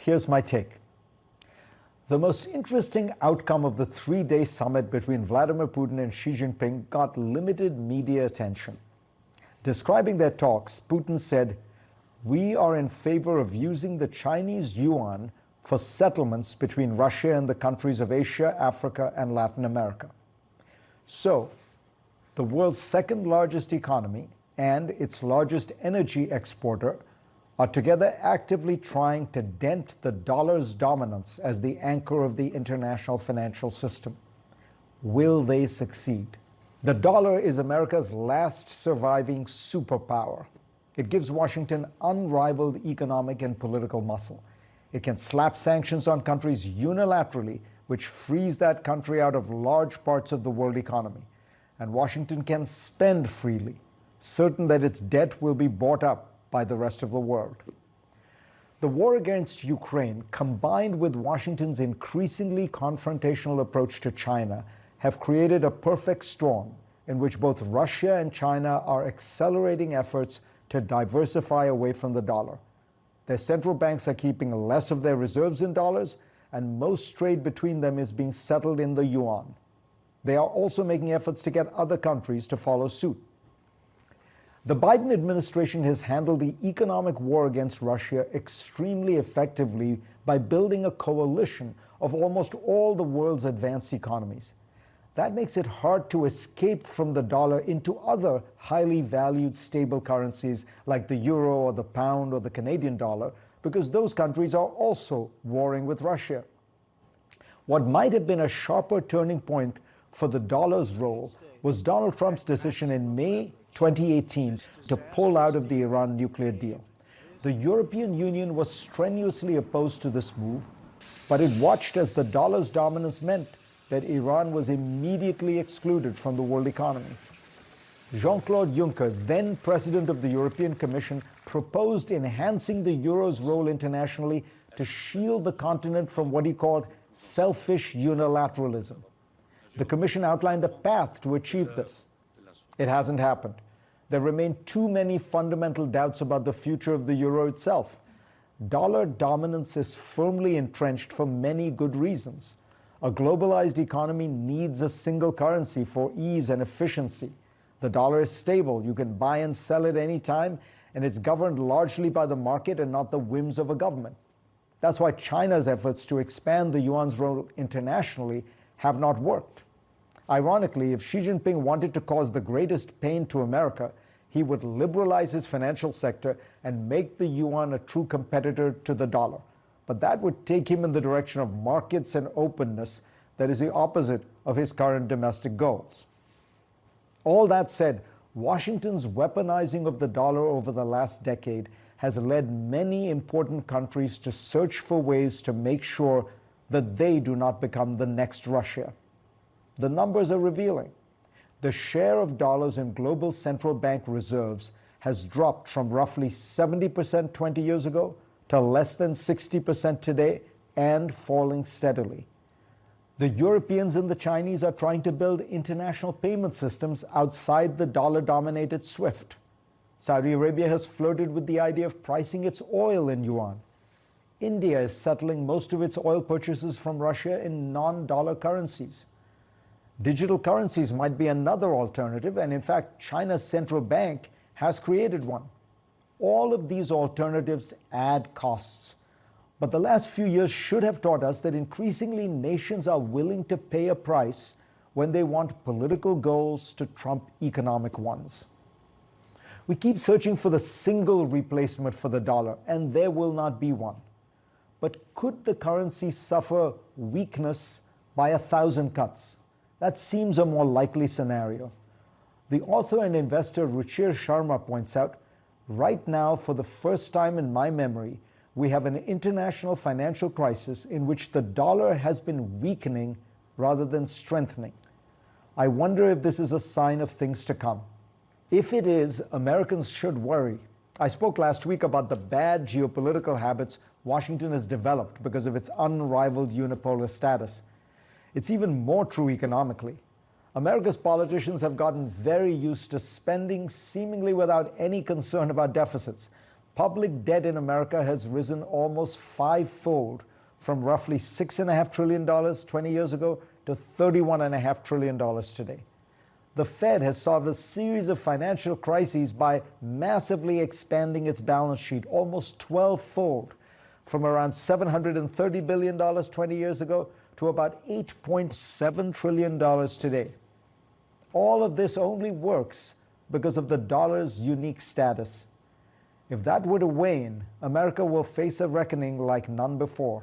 Here's my take. The most interesting outcome of the three-day summit between Vladimir Putin and Xi Jinping got limited media attention. Describing their talks, Putin said, "We are in favor of using the Chinese yuan for settlements between Russia and the countries of Asia, Africa, and Latin America." So, the world's second largest economy and its largest energy exporter are together actively trying to dent the dollar's dominance as the anchor of the international financial system. Will they succeed? The dollar is America's last surviving superpower. It gives Washington unrivaled economic and political muscle. It can slap sanctions on countries unilaterally, which frees that country out of large parts of the world economy. And Washington can spend freely, certain that its debt will be bought up by the rest of the world. The war against Ukraine, combined with Washington's increasingly confrontational approach to China, have created a perfect storm in which both Russia and China are accelerating efforts to diversify away from the dollar. Their central banks are keeping less of their reserves in dollars, and most trade between them is being settled in the yuan. They are also making efforts to get other countries to follow suit. The Biden administration has handled the economic war against Russia extremely effectively by building a coalition of almost all the world's advanced economies. That makes it hard to escape from the dollar into other highly valued stable currencies like the euro or the pound or the Canadian dollar, because those countries are also warring with Russia. What might have been a sharper turning point for the dollar's role was Donald Trump's decision in May 2018 to pull out of the Iran nuclear deal. The European Union was strenuously opposed to this move, but it watched as the dollar's dominance meant that Iran was immediately excluded from the world economy. Jean-Claude Juncker, then president of the European Commission, proposed enhancing the euro's role internationally to shield the continent from what he called selfish unilateralism. The Commission outlined a path to achieve this. It hasn't happened. There remain too many fundamental doubts about the future of the euro itself. Dollar dominance is firmly entrenched for many good reasons. A globalized economy needs a single currency for ease and efficiency. The dollar is stable. You can buy and sell it anytime, and it's governed largely by the market and not the whims of a government. That's why China's efforts to expand the yuan's role internationally have not worked. Ironically, if Xi Jinping wanted to cause the greatest pain to America, he would liberalize his financial sector and make the yuan a true competitor to the dollar. But that would take him in the direction of markets and openness that is the opposite of his current domestic goals. All that said, Washington's weaponizing of the dollar over the last decade has led many important countries to search for ways to make sure that they do not become the next Russia. The numbers are revealing. The share of dollars in global central bank reserves has dropped from roughly 70% 20 years ago to less than 60% today and falling steadily. The Europeans and the Chinese are trying to build international payment systems outside the dollar-dominated SWIFT. Saudi Arabia has flirted with the idea of pricing its oil in yuan. India is settling most of its oil purchases from Russia in non-dollar currencies. Digital currencies might be another alternative, and in fact, China's central bank has created one. All of these alternatives add costs. But the last few years should have taught us that increasingly nations are willing to pay a price when they want political goals to trump economic ones. We keep searching for the single replacement for the dollar, and there will not be one. But could the currency suffer weakness by 1,000 cuts? That seems a more likely scenario. The author and investor Ruchir Sharma points out, right now, for the first time in my memory, we have an international financial crisis in which the dollar has been weakening rather than strengthening. I wonder if this is a sign of things to come. If it is, Americans should worry. I spoke last week about the bad geopolitical habits Washington has developed because of its unrivaled unipolar status. It's even more true economically. America's politicians have gotten very used to spending seemingly without any concern about deficits. public debt in America has risen almost fivefold, from roughly $6.5 trillion 20 years ago to $31.5 trillion today. The Fed has solved a series of financial crises by massively expanding its balance sheet, almost 12-fold, from around $730 billion 20 years ago to about $8.7 trillion today. All of this only works because of the dollar's unique status. If that were to wane, America will face a reckoning like none before.